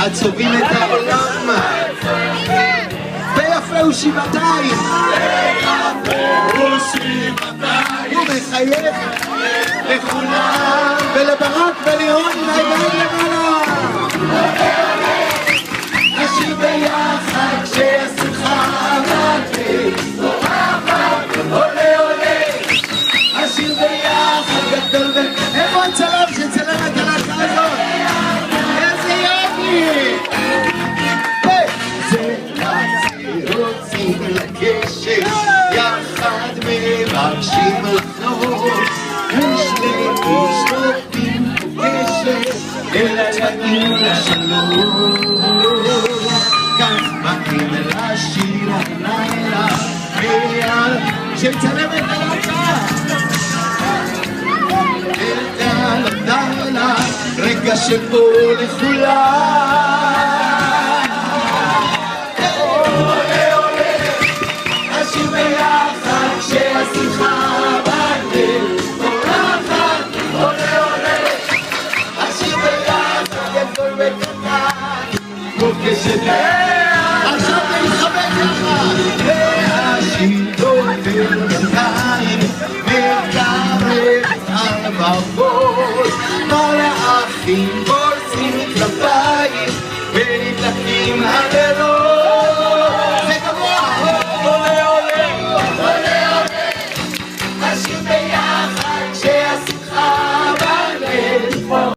עצובים את העולם ויפה הוא שבעתיים הוא מחייך לכולם ולברק ולירון נגד למעלה נשיר ביחד כשהשמחה מלכת עולה עולה נשיר ביחד גדול איפה הצלם שצלם את הלהקה הזאת? איזה יופי! זה רוצים לקשר יחד מבקשים לחזור ושני נותנים קשר אל הצבעים לשלום כך מתאים לשיר הלילה ויאל שצלם את הלהקה לילה רגע שפה לכולם עולה עולה נשיר ביחד כשהשמחה בלב פורחת עולה עולה נשיר ביחד גדול וקטן כמו כשנהיה עכשיו להתחבק יחד והשלטון בינתיים מקרב על מבוא מלאכים פורצים כנפיים ונדלקים הנרות